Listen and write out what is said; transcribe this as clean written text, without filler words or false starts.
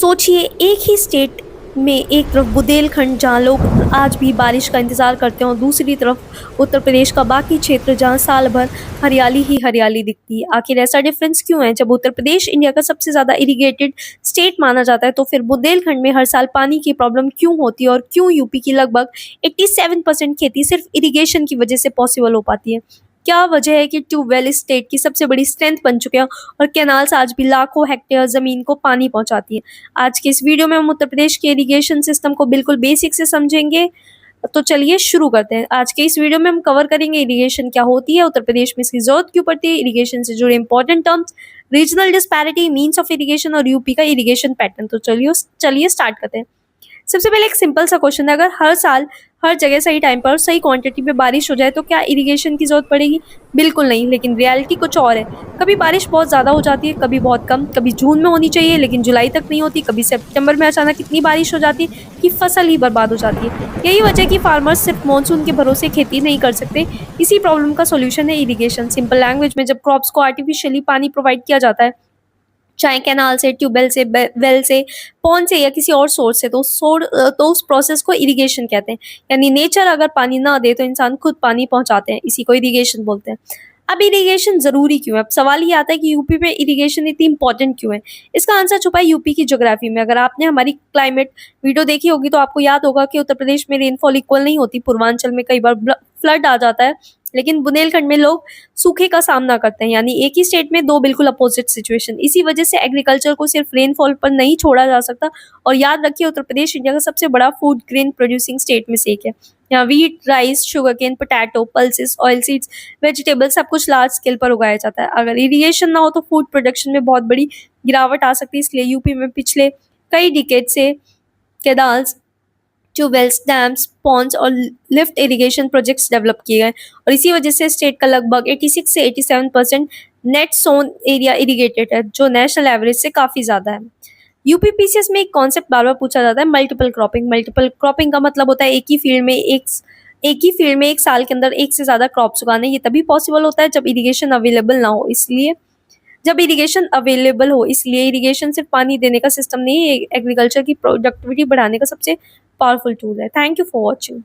सोचिए एक ही स्टेट में एक तरफ बुंदेलखंड जहाँ लोग आज भी बारिश का इंतज़ार करते हैं और दूसरी तरफ उत्तर प्रदेश का बाकी क्षेत्र जहाँ साल भर हरियाली ही हरियाली दिखती है। आखिर ऐसा डिफरेंस क्यों है? जब उत्तर प्रदेश इंडिया का सबसे ज़्यादा इरिगेटेड स्टेट माना जाता है तो फिर बुंदेलखंड में हर साल पानी की प्रॉब्लम क्यों होती है और क्यों यूपी की लगभग 87% खेती सिर्फ इरिगेशन की वजह से पॉसिबल हो पाती है? क्या वजह है कि ट्यूबवेल इस स्टेट की सबसे बड़ी स्ट्रेंथ बन चुके हैं और कैनाल्स आज भी लाखों हेक्टेयर ज़मीन को पानी पहुंचाती है? आज के इस वीडियो में हम उत्तर प्रदेश के इरिगेशन सिस्टम को बिल्कुल बेसिक से समझेंगे। तो चलिए शुरू करते हैं। आज के इस वीडियो में हम कवर करेंगे इरिगेशन क्या होती है, उत्तर प्रदेश में इसकी जरूरत क्यों पड़ती है, इरिगेशन से जुड़े important terms, regional disparity, means of irrigation और यूपी का इरिगेशन पैटर्न। तो चलिए स्टार्ट करते हैं। सबसे पहले एक सिंपल सा क्वेश्चन है, अगर हर साल हर जगह सही टाइम पर और सही क्वांटिटी में बारिश हो जाए तो क्या इरिगेशन की जरूरत पड़ेगी? बिल्कुल नहीं, लेकिन रियलिटी कुछ और है। कभी बारिश बहुत ज़्यादा हो जाती है, कभी बहुत कम, कभी जून में होनी चाहिए लेकिन जुलाई तक नहीं होती, कभी सितंबर में अचानक इतनी बारिश हो जाती है कि फसल ही बर्बाद हो जाती है। यही वजह है कि फार्मर्स सिर्फ मानसून के भरोसे खेती नहीं कर सकते। इसी प्रॉब्लम का सोल्यूशन है इरिगेशन। सिंपल लैंग्वेज में, जब क्रॉप्स को आर्टिफिशियली पानी प्रोवाइड किया जाता है, चाहे कैनाल से, ट्यूबवेल से, वेल से, पॉन्ड से या किसी और सोर्स से, तो उस प्रोसेस को इरिगेशन कहते हैं। यानी नेचर अगर पानी ना दे तो इंसान खुद पानी पहुंचाते हैं, इसी को इरिगेशन बोलते हैं। अब इरिगेशन जरूरी क्यों है? अब सवाल ये आता है कि यूपी में इरिगेशन इतनी इंपॉर्टेंट क्यों है? इसका आंसर छुपा है यूपी की ज्योग्राफी में। अगर आपने हमारी क्लाइमेट वीडियो देखी होगी तो आपको याद होगा कि उत्तर प्रदेश में रेनफॉल इक्वल नहीं होती। पूर्वांचल में कई बार फ्लड आ जाता है, लेकिन बुंदेलखंड में लोग सूखे का सामना करते हैं। यानी एक ही स्टेट में दो बिल्कुल अपोजिट सिचुएशन। इसी वजह से एग्रीकल्चर को सिर्फ रेनफॉल पर नहीं छोड़ा जा सकता। और याद रखिए, उत्तर प्रदेश इंडिया का सबसे बड़ा फूड ग्रेन प्रोड्यूसिंग स्टेट में से एक है। यहाँ wheat, rice, sugarcane, potato, pulses, oil seeds, vegetable सब कुछ लार्ज स्केल पर उगाया जाता है। अगर इरिगेशन ना हो तो फूड प्रोडक्शन में बहुत बड़ी गिरावट आ सकती है। इसलिए यूपी में पिछले कई डिकेड से कैनाल्स, ट्यूबवेल्स, डैम्स, पॉन्ड्स और लिफ्ट इरिगेशन प्रोजेक्ट्स डेवलप किए गए और इसी वजह से स्टेट का लगभग 86 से 87% नेट सोन एरिया इरिगेटेड है, जो नेशनल एवरेज से काफ़ी ज़्यादा है। यूपीपीसीएस में एक कॉन्सेप्ट बार बार पूछा जाता है, मल्टीपल क्रॉपिंग। मल्टीपल क्रॉपिंग का मतलब होता है एक ही फील्ड में एक साल के अंदर एक से ज़्यादा क्रॉप्स उगाने। ये तभी पॉसिबल होता है जब इरिगेशन अवेलेबल ना हो। इसलिए इरिगेशन सिर्फ पानी देने का सिस्टम नहीं है, एग्रीकल्चर की प्रोडक्टिविटी बढ़ाने का सबसे पावरफुल टूल है। Thank you for watching.